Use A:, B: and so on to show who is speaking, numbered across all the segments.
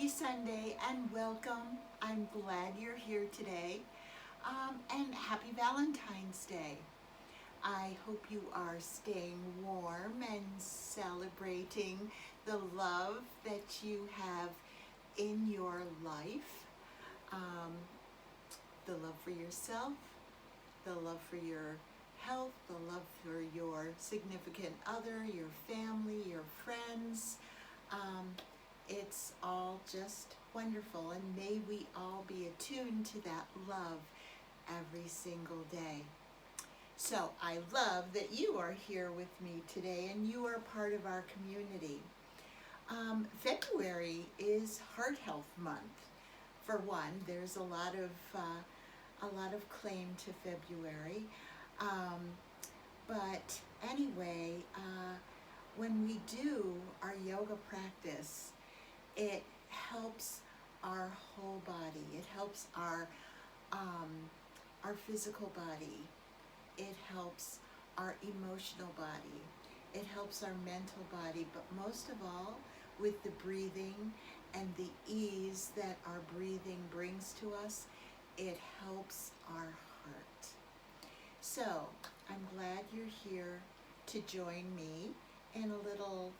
A: Happy Sunday and welcome. I'm glad you're here today. And happy Valentine's Day. I hope you are staying warm and celebrating the love that you have in your life. Um, the love for yourself, the love for your health, the love for your significant other, your family, your friends. It's all just wonderful, and may we all be attuned to that love every single day. So I love that you are here with me today and you are part of our community. February is Heart Health Month. For one, there's a lot of claim to February. But anyway, when we do our yoga practice, it helps our whole body. It helps our physical body. It helps our emotional body. It helps our mental body. But most of all, with the breathing and the ease that our breathing brings to us, it helps our heart. So I'm glad you're here to join me in a little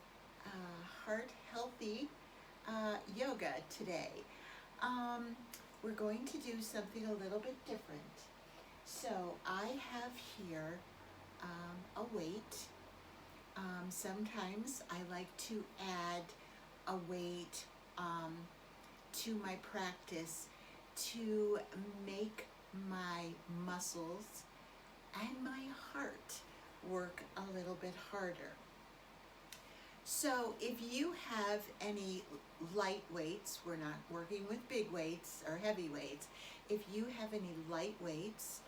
A: heart healthy yoga today. We're going to do something a little bit different. So I have here a weight. Sometimes I like to add a weight to my practice to make my muscles and my heart work a little bit harder. So if you have any light weights, we're not working with big weights or heavy weights. If you have any light weights,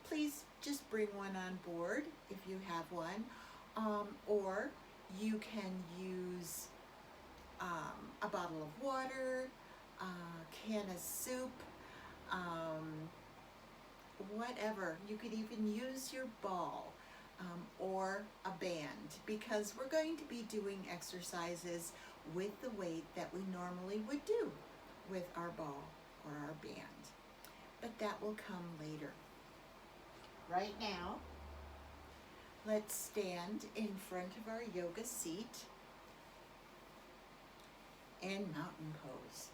A: please just bring one on board if you have one. Or you can use a bottle of water, a can of soup, whatever. You could even use your ball. Or a band, because we're going to be doing exercises with the weight that we normally would do with our ball or our band. But that will come later. Right now, let's stand in front of our yoga seat in mountain pose.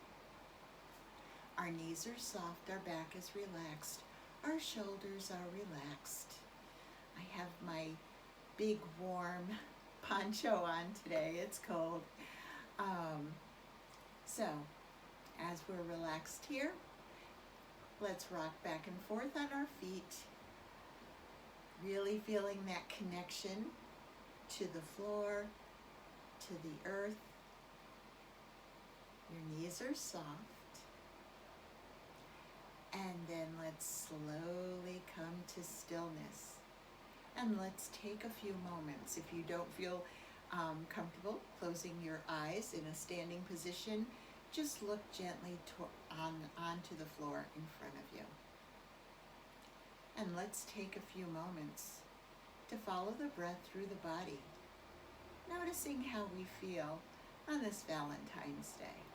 A: Our knees are soft, our back is relaxed, our shoulders are relaxed. I have my big warm poncho on today. It's cold. So, as we're relaxed here, let's rock back and forth on our feet, really feeling that connection to the floor, to the earth. Your knees are soft. And then let's slowly come to stillness. And let's take a few moments. If you don't feel comfortable closing your eyes in a standing position, just look gently onto the floor in front of you. And let's take a few moments to follow the breath through the body, noticing how we feel on this Valentine's Day.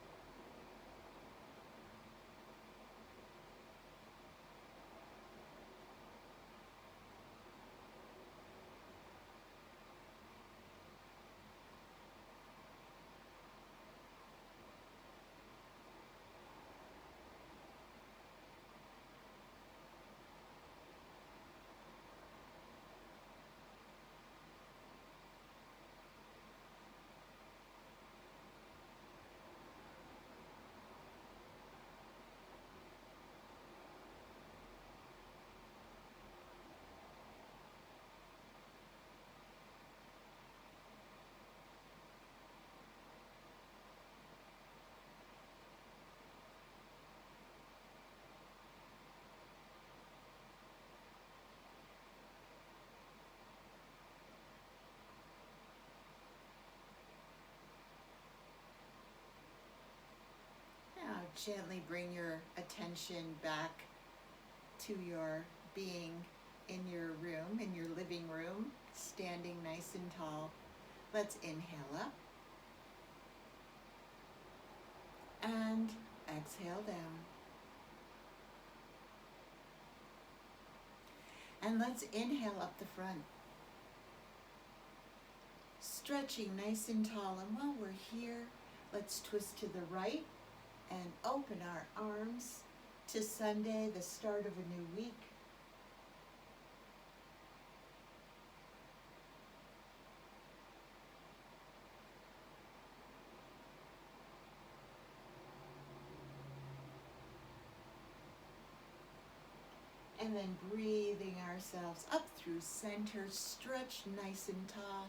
A: Gently bring your attention back to your being in your room, in your living room, standing nice and tall. Let's inhale up and exhale down. And let's inhale up the front. Stretching nice and tall. And while we're here, let's twist to the right and open our arms to Sunday, the start of a new week. And then breathing ourselves up through center, stretch nice and tall.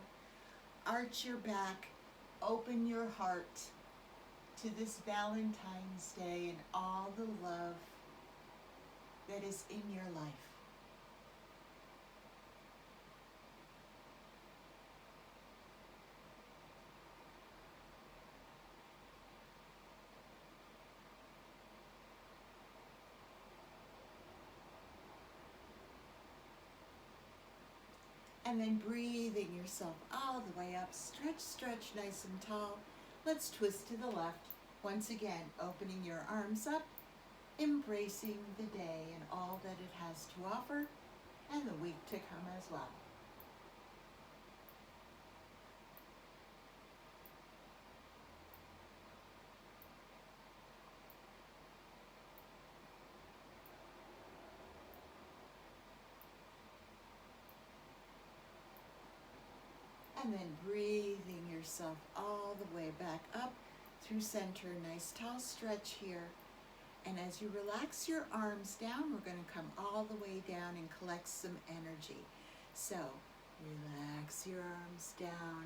A: Arch your back, open your heart to this Valentine's Day and all the love that is in your life. And then breathing yourself all the way up. Stretch, stretch nice and tall. Let's twist to the left. Once again, opening your arms up, embracing the day and all that it has to offer, and the week to come as well. And then breathing yourself all the way back up through center. Nice tall stretch here. And as you relax your arms down, we're going to come all the way down and collect some energy. So relax your arms down.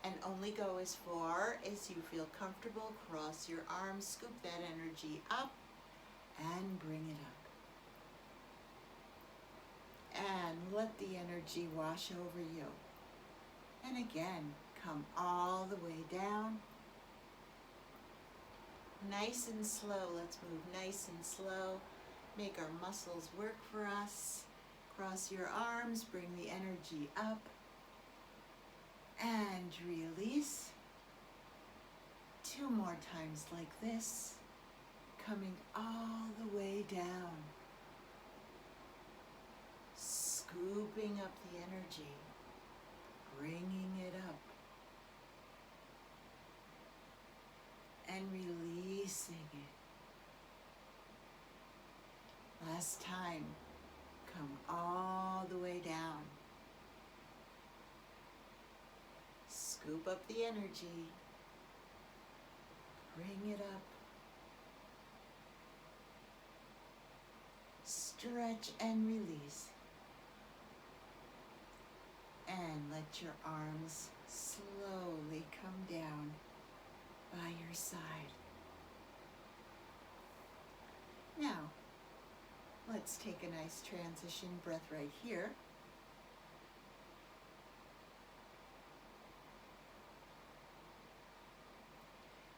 A: And only go as far as you feel comfortable. Cross your arms, scoop that energy up, and bring it up. And let the energy wash over you. And again, come all the way down. Nice and slow. Let's move nice and slow. Make our muscles work for us. Cross your arms, bring the energy up. And release. 2 more times like this. Coming all the way down. Scooping up the energy, bringing it up, and releasing it. Last time, come all the way down. Scoop up the energy, bring it up, stretch and release. And let your arms slowly come down by your side. Now, let's take a nice transition breath right here.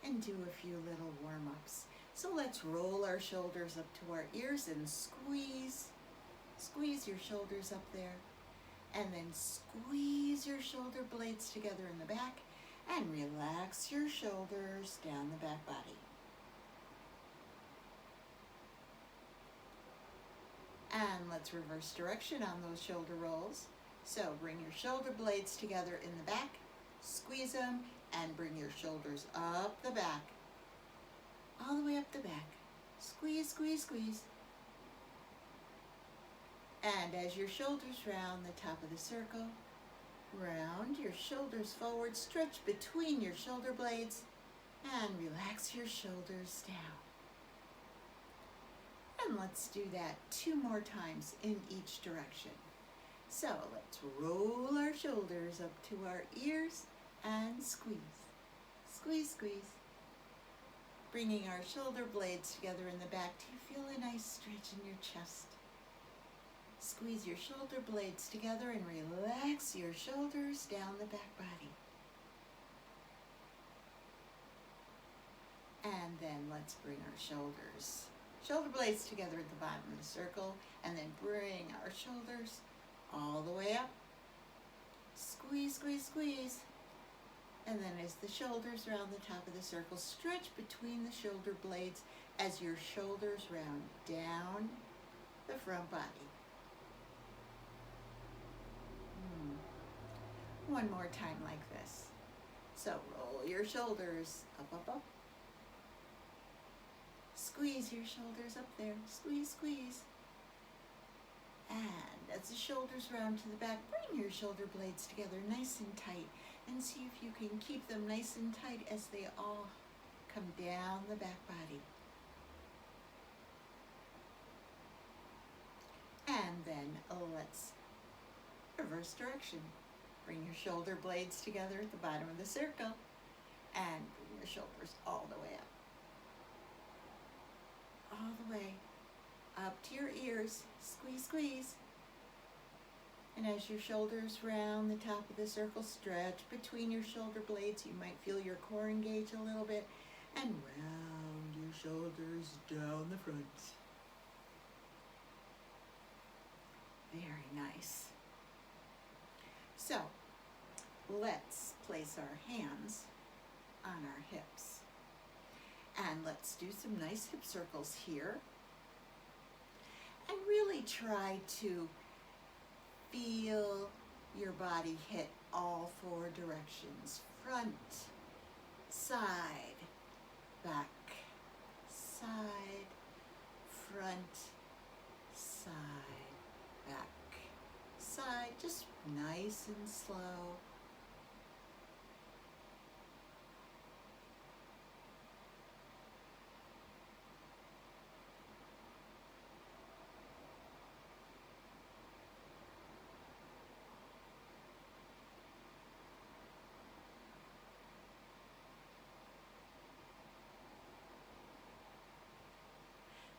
A: And do a few little warm-ups. So let's roll our shoulders up to our ears and squeeze your shoulders up there. And then squeeze your shoulder blades together in the back and relax your shoulders down the back body. And let's reverse direction on those shoulder rolls. So bring your shoulder blades together in the back, squeeze them, and bring your shoulders up the back, all the way up the back. Squeeze, squeeze, squeeze. And as your shoulders round the top of the circle, round your shoulders forward, stretch between your shoulder blades, and relax your shoulders down. And let's do that 2 more times in each direction. So let's roll our shoulders up to our ears and squeeze. Squeeze, squeeze. Bringing our shoulder blades together in the back. Do you feel a nice stretch in your chest? Squeeze your shoulder blades together and relax your shoulders down the back body. And then let's bring our shoulder blades together at the bottom of the circle, and then bring our shoulders all the way up. Squeeze, squeeze, squeeze. And then as the shoulders round the top of the circle, stretch between the shoulder blades as your shoulders round down the front body. One more time like this. So roll your shoulders up, up, up. Squeeze your shoulders up there. Squeeze, squeeze. And as the shoulders round to the back, bring your shoulder blades together nice and tight and see if you can keep them nice and tight as they all come down the back body. And then let's reverse direction. Bring your shoulder blades together at the bottom of the circle and bring your shoulders all the way up. All the way up to your ears. Squeeze, squeeze. And as your shoulders round the top of the circle, stretch between your shoulder blades. You might feel your core engage a little bit. And round your shoulders down the front. Very nice. So, let's place our hands on our hips. And let's do some nice hip circles here. And really try to feel your body hit all four directions. Front, side, back, side, front, side, back, side. Just nice and slow.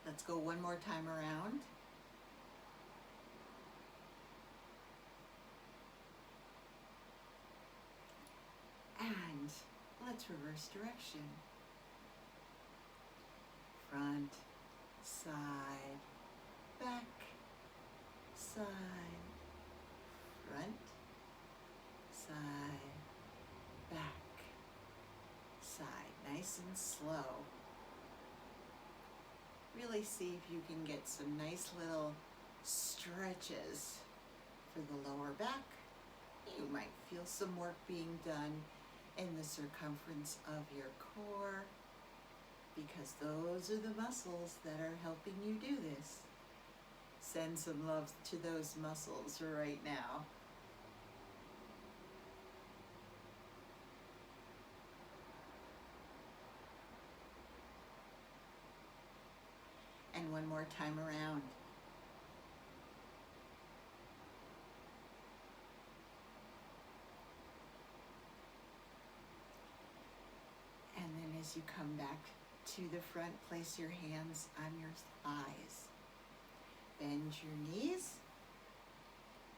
A: Let's go one more time around. And let's reverse direction. Front, side, back, side, front, side, back, side. Nice and slow. Really see if you can get some nice little stretches for the lower back. You might feel some work being done in the circumference of your core because those are the muscles that are helping you do this. Send some love to those muscles right now. And one more time around. And then as you come back to the front, place your hands on your thighs. Bend your knees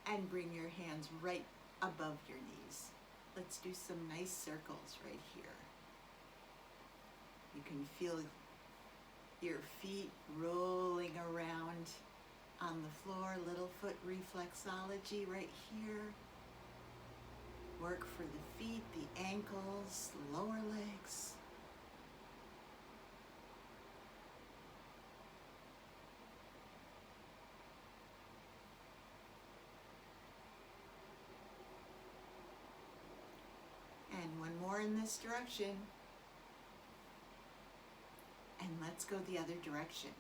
A: and bring your hands right above your knees. Let's do some nice circles right here. You can feel your feet rolling around on the floor, little foot reflexology right here. Work for the feet, the ankles, the lower legs. And one more in this direction. And let's go the other direction.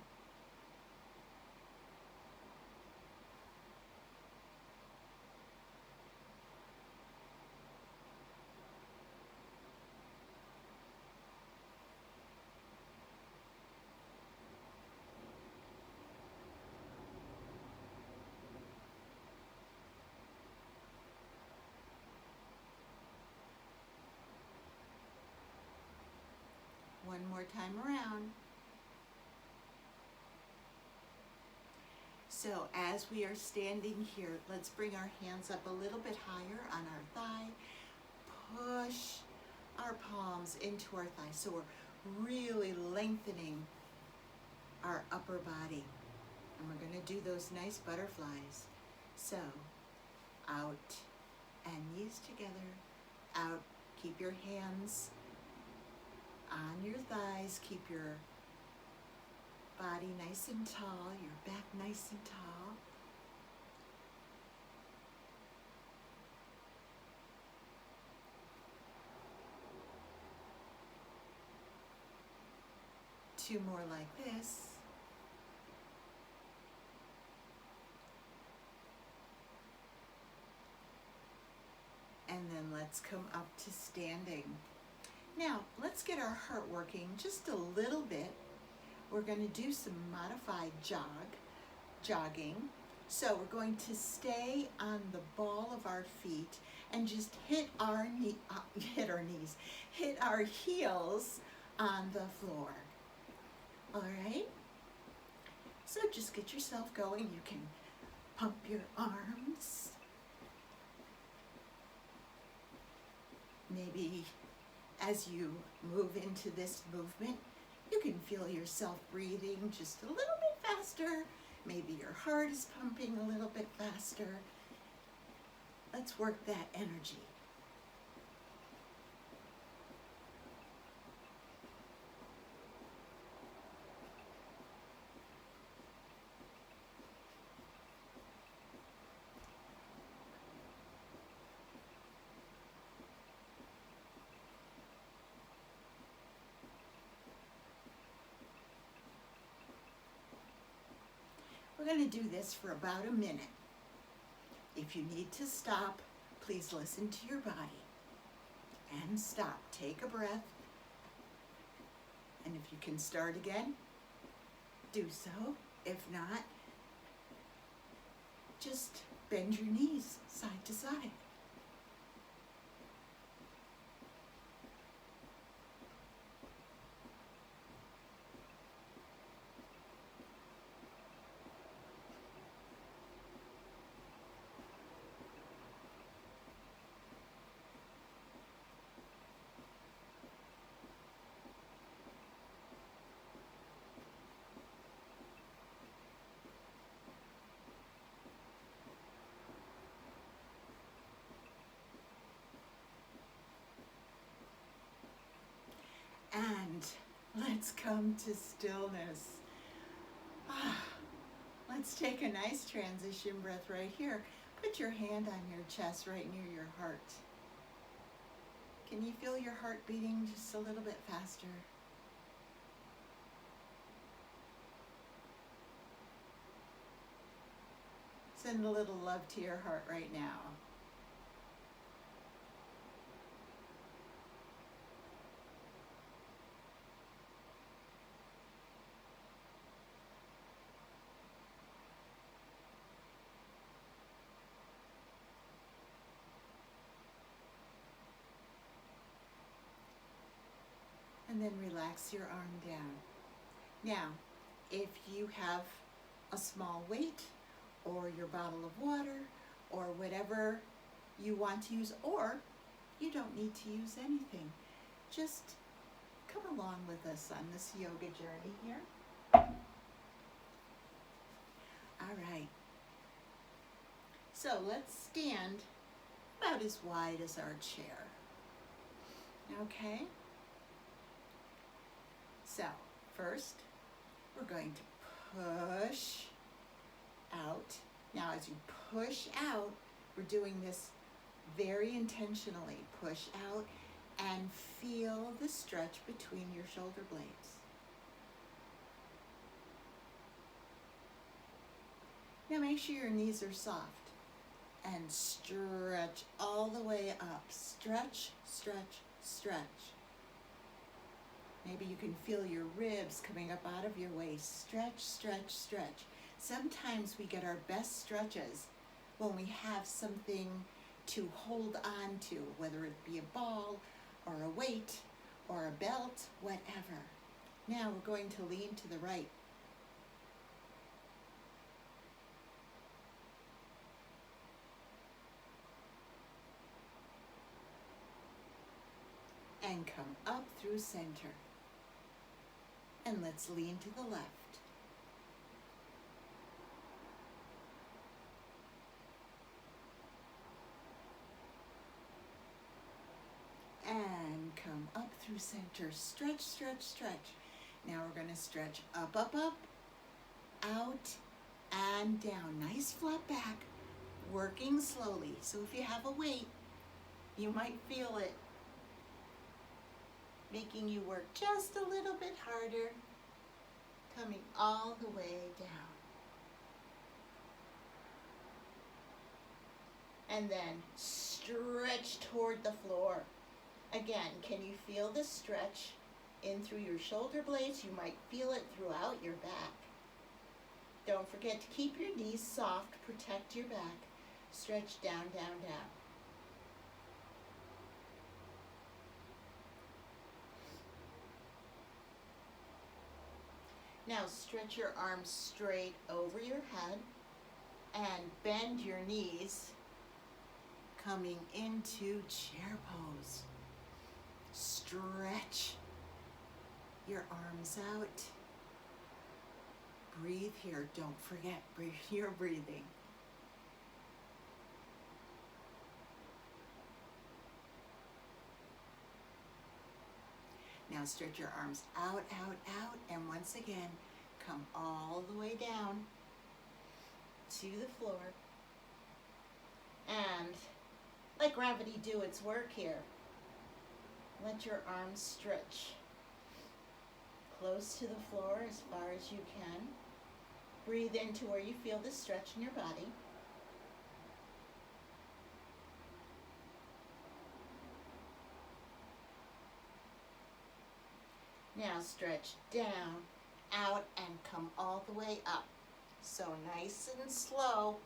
A: One more time around. So as we are standing here, let's bring our hands up a little bit higher on our thigh. Push our palms into our thighs. So we're really lengthening our upper body. And we're going to do those nice butterflies. So out and knees together. Out, Keep your hands on your thighs. Keep your body nice and tall, your back nice and tall. Two more like this. And then let's come up to standing. Now, let's get our heart working just a little bit. We're going to do some modified jogging. So we're going to stay on the ball of our feet and just hit our heels on the floor. All right? So just get yourself going. You can pump your arms. Maybe as you move into this movement, you can feel yourself breathing just a little bit faster. Maybe your heart is pumping a little bit faster. Let's work that energy. We're going to do this for about a minute. If you need to stop, please listen to your body and stop. Take a breath. And if you can start again, do so. If not, just bend your knees side to side. And let's come to stillness. Let's take a nice transition breath right here. Put your hand on your chest right near your heart. Can you feel your heart beating just a little bit faster? Send a little love to your heart right now. And then relax your arm down. Now, if you have a small weight or your bottle of water or whatever you want to use, or you don't need to use anything, just come along with us on this yoga journey here. All right. So let's stand about as wide as our chair. Okay? So, first, we're going to push out. Now, as you push out, we're doing this very intentionally. Push out and feel the stretch between your shoulder blades. Now, make sure your knees are soft and stretch all the way up. Stretch, stretch, stretch. Maybe you can feel your ribs coming up out of your waist. Stretch, stretch, stretch. Sometimes we get our best stretches when we have something to hold on to, whether it be a ball or a weight or a belt, whatever. Now we're going to lean to the right. And come up through center. And let's lean to the left. through center. Stretch, stretch, stretch. Now we're going to stretch up, up, up, out, and down. Nice flat back, working slowly. So if you have a weight, you might feel it making you work just a little bit harder, coming all the way down. And then stretch toward the floor. Again, can you feel the stretch in through your shoulder blades? You might feel it throughout your back. Don't forget to keep your knees soft, protect your back. Stretch down, down, down. Now stretch your arms straight over your head and bend your knees, coming into chair pose. Stretch your arms out. Breathe here. Don't forget your breathing. Now stretch your arms out, out, out, and once again, come all the way down to the floor. And let gravity do its work here. Let your arms stretch close to the floor as far as you can. Breathe into where you feel the stretch in your body. Now stretch down, out, and come all the way up. So nice and slow.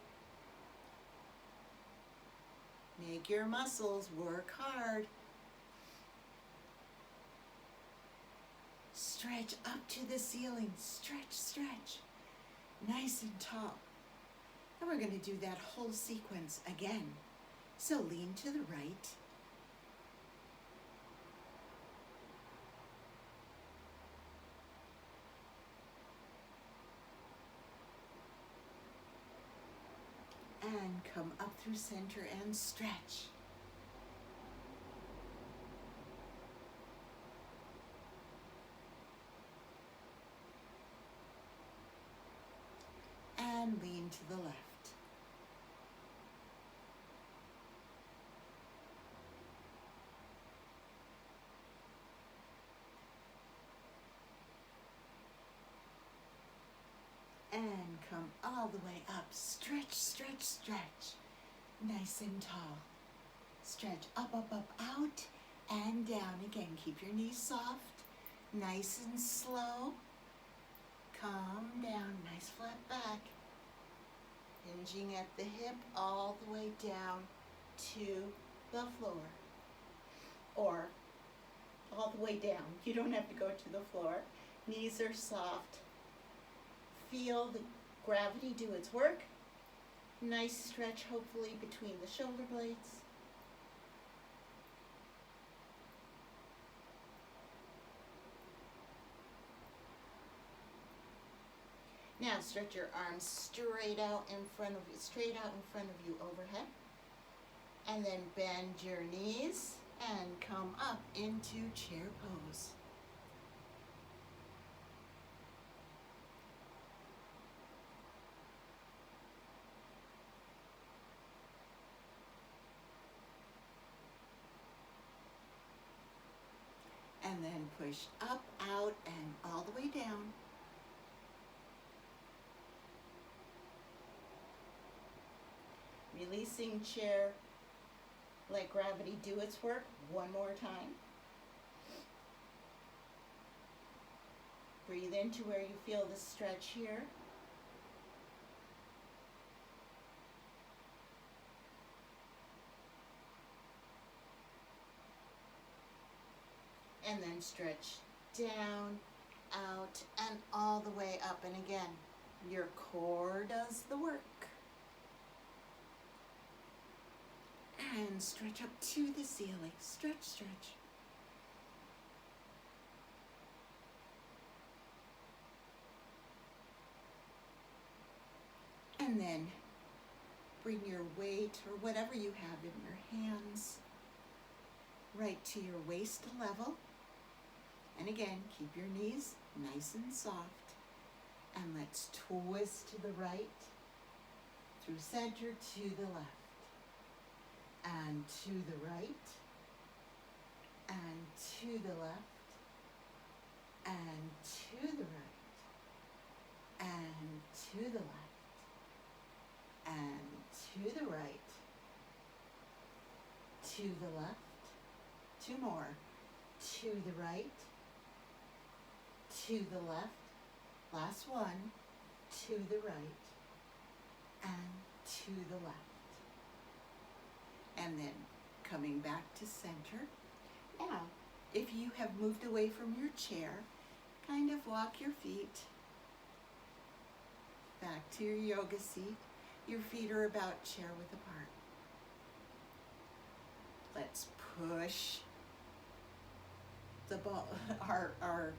A: Make your muscles work hard. Stretch up to the ceiling. Stretch, stretch. Nice and tall. And we're going to do that whole sequence again. So lean to the right. And come up through center and stretch. And lean to the left. And come all the way up. Stretch, stretch, stretch. Nice and tall. Stretch up, up, up, out, and down. Again, keep your knees soft. Nice and slow. Come down, nice flat back. Hinging at the hip all the way down to the floor. Or all the way down. You don't have to go to the floor. Knees are soft. Feel the gravity do its work. Nice stretch, hopefully, between the shoulder blades. Now stretch your arms straight out in front of you overhead. And then bend your knees and come up into chair pose. And then push up, out, and all the way down. Releasing chair, let gravity do its work one more time. Breathe into where you feel the stretch here. And then stretch down, out, and all the way up. And again, your core does the work. And stretch up to the ceiling. Stretch, stretch. And then bring your weight or whatever you have in your hands right to your waist level. And again, keep your knees nice and soft. And let's twist to the right, through center to the left, and to the right, and to the left, and to the right, and to the left, and to the right, to the left, two more, to the right, to the left, last one, to the right, and to the left. And then coming back to center. Now, if you have moved away from your chair, kind of walk your feet back to your yoga seat. Your feet are about chair width apart. Let's push the ball, our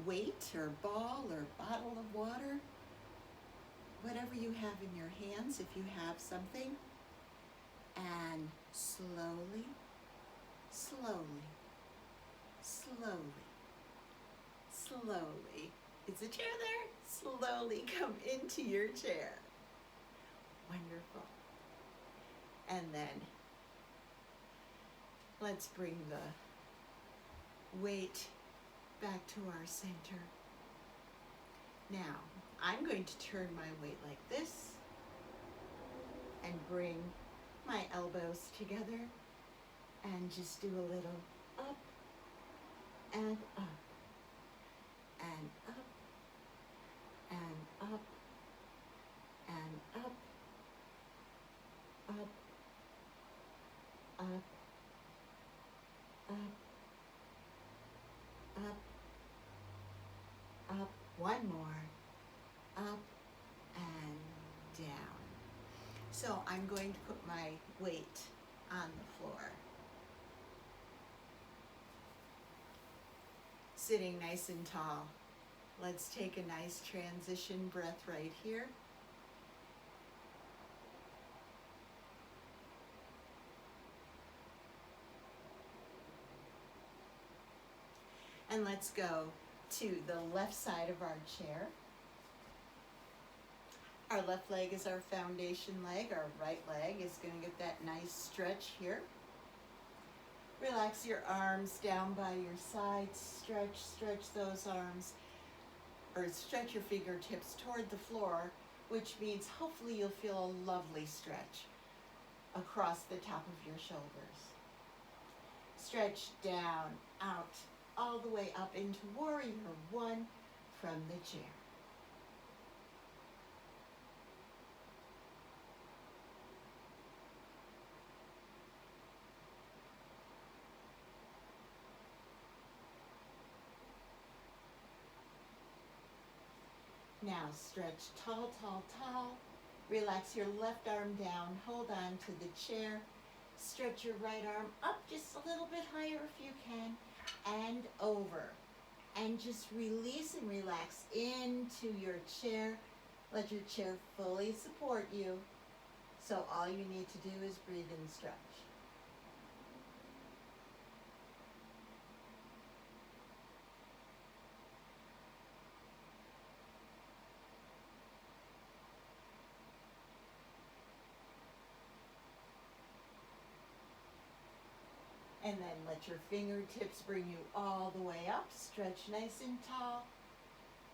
A: weight or ball or bottle of water, whatever you have in your hands, if you have something, and slowly, slowly, slowly, slowly, is the chair there? Slowly come into your chair. Wonderful. And then let's bring the weight back to our center. Now, I'm going to turn my weight like this and bring my elbows together and just do a little up and up and up and up and up, up, up, up, up, up, one more, up and down. So I'm going to put my weight on the floor. Sitting nice and tall. Let's take a nice transition breath right here. And let's go to the left side of our chair. Our left leg is our foundation leg. Our right leg is going to get that nice stretch here. Relax your arms down by your sides. Stretch those arms, or stretch your fingertips toward the floor, which means hopefully you'll feel a lovely stretch across the top of your shoulders. Stretch down, out, all the way up into Warrior One from the chair. Now stretch tall, tall, tall. Relax your left arm down. Hold on to the chair. Stretch your right arm up just a little bit higher if you can, and over. And just release and relax into your chair. Let your chair fully support you. So all you need to do is breathe and stretch. And then let your fingertips bring you all the way up. Stretch nice and tall,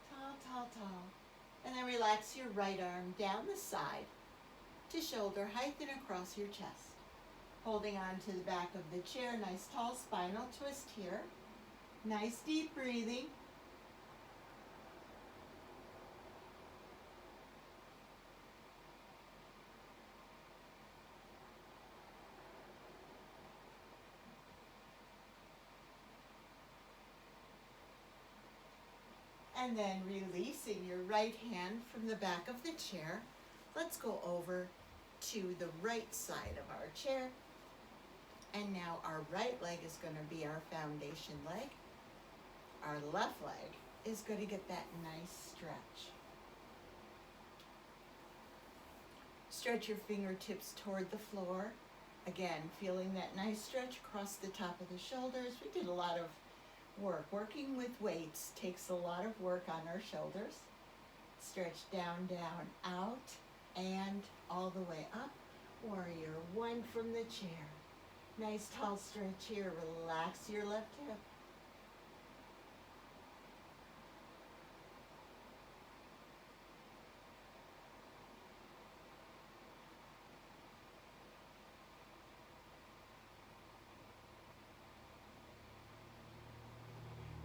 A: tall, tall, tall. And then relax your right arm down the side to shoulder height and across your chest. Holding on to the back of the chair, nice tall spinal twist here. Nice deep breathing. And then releasing your right hand from the back of the chair. Let's go over to the right side of our chair. And now our right leg is going to be our foundation leg. Our left leg is going to get that nice stretch. Stretch your fingertips toward the floor. Again, feeling that nice stretch across the top of the shoulders. We did a lot of Working with weights takes a lot of work on our shoulders. Stretch down, down, out, and all the way up. Warrior one from the chair. Nice tall stretch here. Relax your left hip.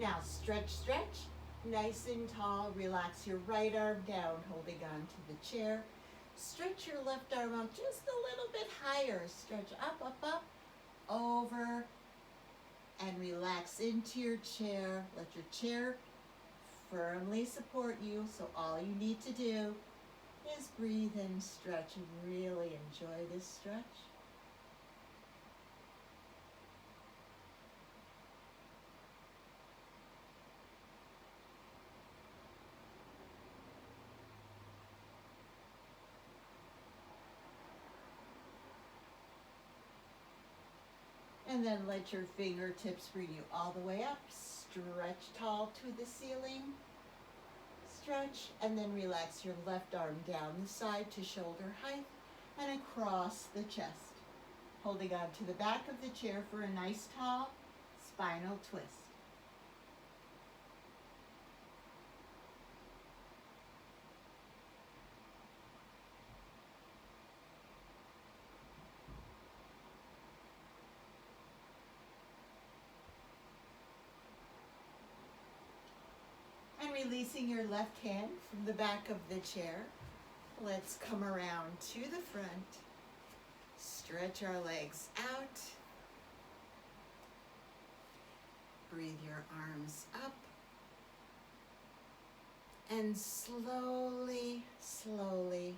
A: Now stretch, stretch. Nice and tall. Relax your right arm down, holding on to the chair. Stretch your left arm out just a little bit higher. Stretch up, up, up, over, and relax into your chair. Let your chair firmly support you, so all you need to do is breathe and stretch. Really enjoy this stretch. And then let your fingertips bring you all the way up. Stretch tall to the ceiling. Stretch, and then relax your left arm down the side to shoulder height and across the chest. Holding on to the back of the chair for a nice tall spinal twist. And releasing your left hand from the back of the chair, let's come around to the front. Stretch our legs out. Breathe your arms up. And slowly, slowly,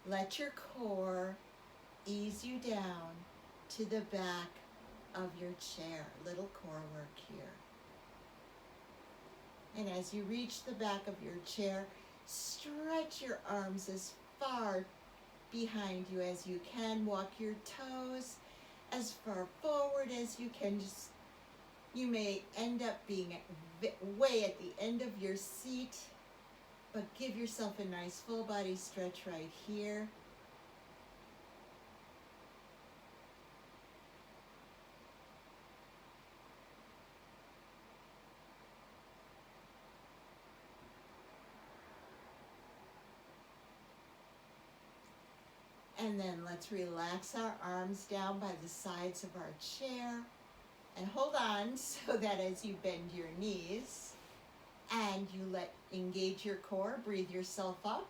A: let your core ease you down to the back of your chair. Little core work here. And as you reach the back of your chair, stretch your arms as far behind you as you can. Walk your toes as far forward as you can. You may end up being way at the end of your seat, but give yourself a nice full body stretch right here. And then let's relax our arms down by the sides of our chair and hold on so that as you bend your knees and you engage your core, breathe yourself up.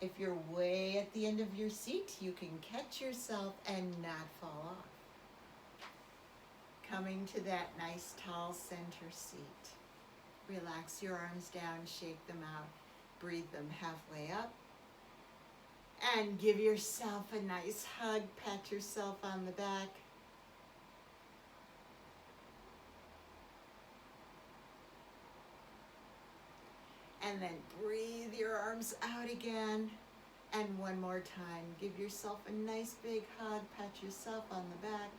A: If you're way at the end of your seat, you can catch yourself and not fall off. Coming to that nice tall center seat. Relax your arms down, shake them out, breathe them halfway up. And give yourself a nice hug, pat yourself on the back. And then breathe your arms out again. And one more time, give yourself a nice big hug, pat yourself on the back.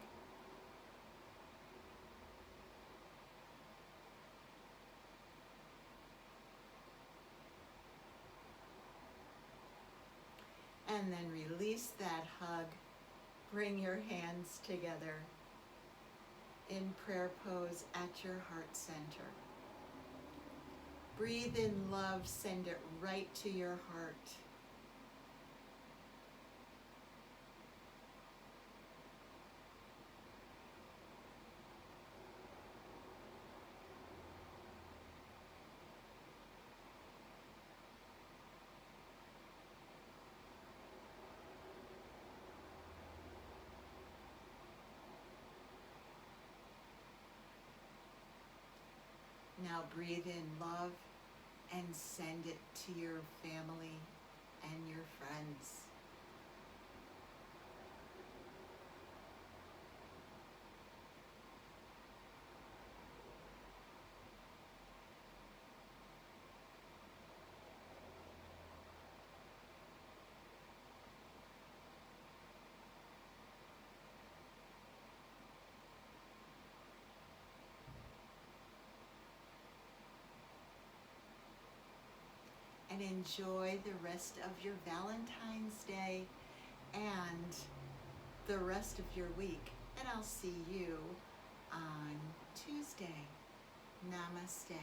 A: And then release that hug. Bring your hands together in prayer pose at your heart center. Breathe in love, send it right to your heart. Now breathe in love and send it to your family and your friends. and enjoy the rest of your Valentine's Day and the rest of your week. And I'll see you on Tuesday. Namaste.